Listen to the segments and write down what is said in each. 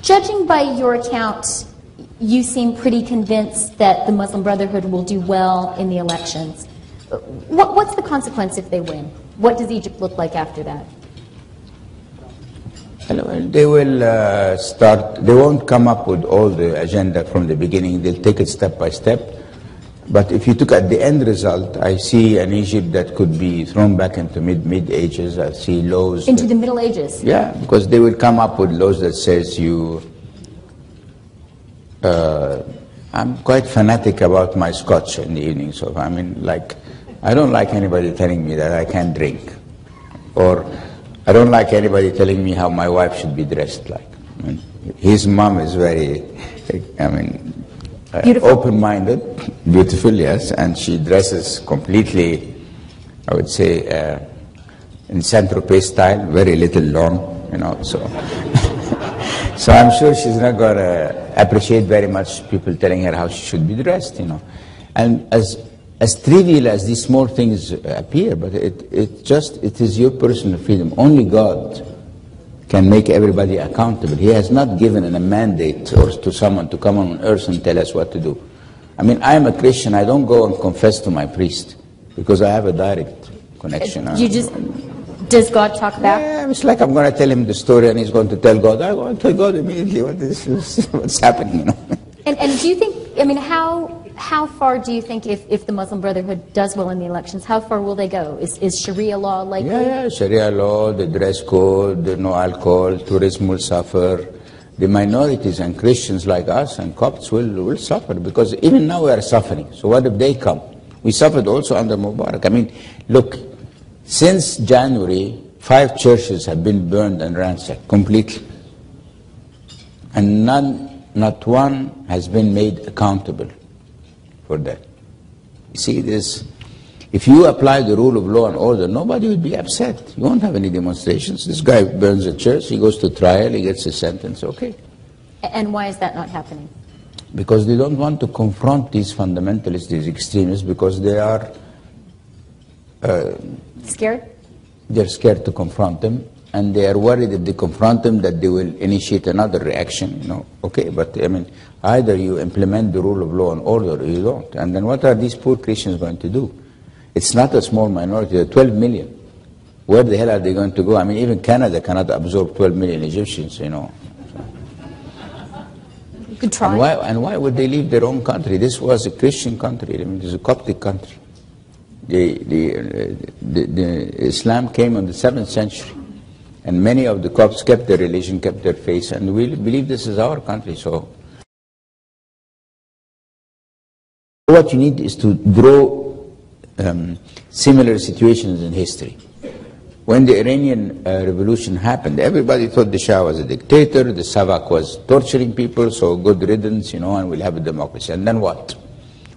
Judging by your account, you seem pretty convinced that the Muslim Brotherhood will do well in the elections. What's the consequence if they win? What does Egypt look like after that? They will start, they won't come up with all the agenda from the beginning. They'll take it step by step. But if you look at the end result, I see an Egypt that could be thrown back into mid ages. I see laws. Into the Middle Ages? Yeah, because they will come up with laws that says you... I'm quite fanatic about my scotch in the evening. So, I mean, like, I don't like anybody telling me that I can't drink. Or I don't like anybody telling me how my wife should be dressed like. I mean, his mom is very, I mean... open-minded, beautiful, yes, and she dresses completely, I would say, in Saint-Tropez style, very little long, you know, so. So I'm sure she's not going to appreciate very much people telling her how she should be dressed, you know. And as trivial as these small things appear, but it is your personal freedom. Only God can make everybody accountable. He has not given a mandate or to someone to come on earth and tell us what to do. I mean, I am a Christian. I don't go and confess to my priest because I have a direct connection. Does God talk back? Yeah, it's like I'm going to tell him the story and he's going to tell God. I go to tell God immediately what's happening, you know. And do you think, I mean, how far do you think if the Muslim Brotherhood does well in the elections, how far will they go? Is Sharia law likely? Yeah, Sharia law, the dress code, the no alcohol, tourism will suffer. The minorities and Christians like us and Copts will suffer because even now we are suffering. So what if they come? We suffered also under Mubarak. I mean, look, since January, 5 churches have been burned and ransacked completely. And not one has been made accountable for that. You see this, if you apply the rule of law and order, nobody would be upset. You won't have any demonstrations. This guy burns a church, he goes to trial, he gets a sentence, okay. And why is that not happening? Because they don't want to confront these fundamentalists, these extremists, because they are... scared? They're scared to confront them, and they are worried if they confront them that they will initiate another reaction, you know. Okay, but I mean, either you implement the rule of law and order or you don't. And then what are these poor Christians going to do? It's not a small minority, they're 12 million. Where the hell are they going to go? I mean, even Canada cannot absorb 12 million Egyptians, you know. You could try. And why would they leave their own country? This was a Christian country, I mean, it's a Coptic country. The Islam came in the 7th century. And many of the Copts kept their religion, kept their faith, and we believe this is our country. So what you need is to draw similar situations in history. When the Iranian revolution happened, everybody thought the Shah was a dictator, the Savak was torturing people, so good riddance, you know, and we'll have a democracy. And then what?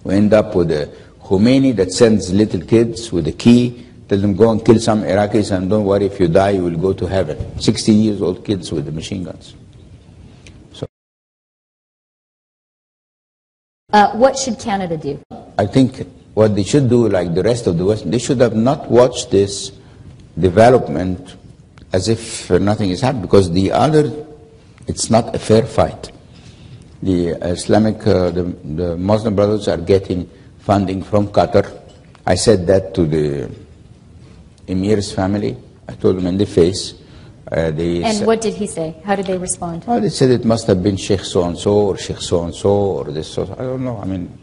We end up with a Khomeini that sends little kids with a key, tell them go and kill some Iraqis and don't worry, if you die you will go to heaven. 16 years old kids with the machine guns. So, what should Canada do? I think what they should do, like the rest of the West, they should have not watched this development as if nothing is happening, because it's not a fair fight. The Islamic, the Muslim brothers are getting funding from Qatar. I said that to the Emir's family. I told them in the face. And what did he say? How did they respond? Oh, they said it must have been Sheikh so-and-so or Sheikh so-and-so or this so. I don't know. I mean,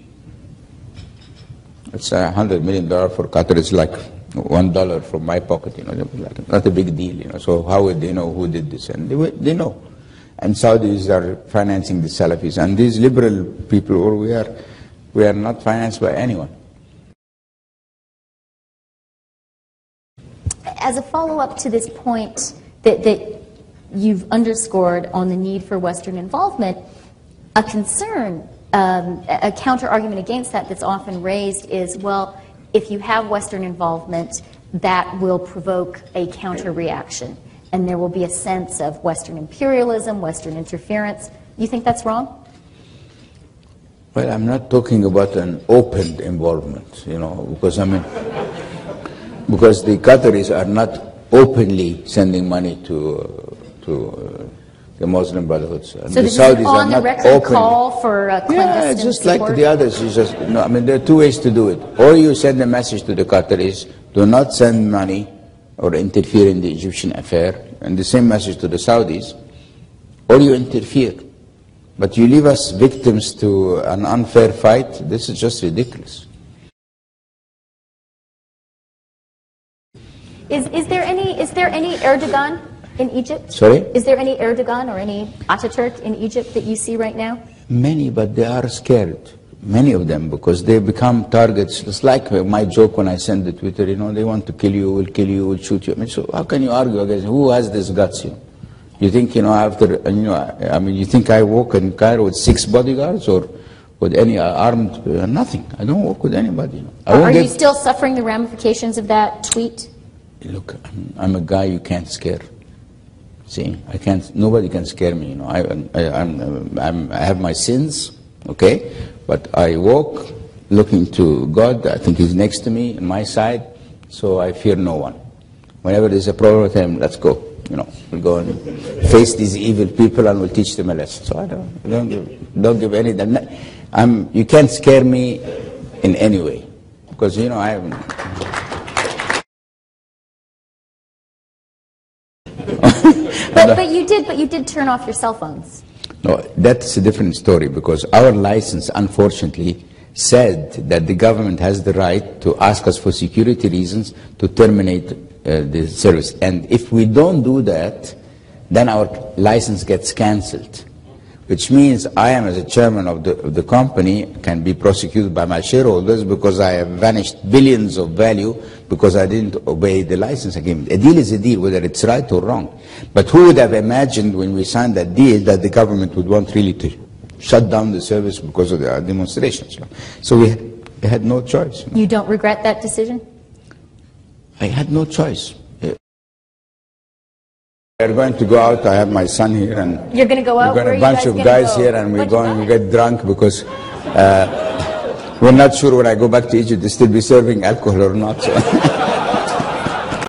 it's $100 million for Qatar. It's like $1 from my pocket, you know, like not a big deal, you know. So how would they know who did this? And they know. And Saudis are financing the Salafis. And these liberal people, or we are not financed by anyone. As a follow-up to this point that you've underscored on the need for Western involvement, a concern, a counter-argument against that that's often raised is, well, if you have Western involvement, that will provoke a counter-reaction, and there will be a sense of Western imperialism, Western interference. You think that's wrong? Well, I'm not talking about an open involvement, you know, because I mean, because the Qataris are not openly sending money to the Muslim Brotherhoods. And So the this Saudis is an are not on-the-record open. call for clandestine Yeah, just support? like the others. You just, no, I mean, there are two ways to do it. Or you send a message to the Qataris, do not send money or interfere in the Egyptian affair, and the same message to the Saudis, or you interfere. But you leave us victims to an unfair fight. This is just ridiculous. Is there any Erdogan in Egypt? Sorry? Is there any Erdogan or any Ataturk in Egypt that you see right now? Many, but they are scared. Many of them, because they become targets. It's like my joke when I send the Twitter, you know, they want to kill you, will kill you, will shoot you. I mean, so how can you argue against, who has this guts, you know? You think, you know, after, you know, I mean, you think I walk in Cairo with 6 bodyguards or with any armed, nothing. I don't walk with anybody, you know. Are you still suffering the ramifications of that tweet? Look, I'm a guy you can't scare. See, I can't, nobody can scare me, you know. I have my sins, okay? But I walk looking to God. I think He's next to me, on my side, so I fear no one. Whenever there's a problem with Him, let's go. You know, we'll go and face these evil people and we'll teach them a lesson. So I don't give any. You can't scare me in any way, because you know I haven't. But you did turn off your cell phones. No, that's a different story, because our license, unfortunately, said that the government has the right to ask us for security reasons to terminate the service. And if we don't do that, then our license gets cancelled, which means I am, as a chairman of the company, can be prosecuted by my shareholders because I have vanished billions of value because I didn't obey the license agreement. A deal is a deal, whether it's right or wrong. But who would have imagined when we signed that deal that the government would want really to shut down the service because of the demonstrations? So we had no choice. You don't regret that decision? I had no choice. We're going to go out. I have my son here, and you're going to go out. We've got a bunch of guys here, and we're going to get drunk because we're not sure when I go back to Egypt to still be serving alcohol or not. So.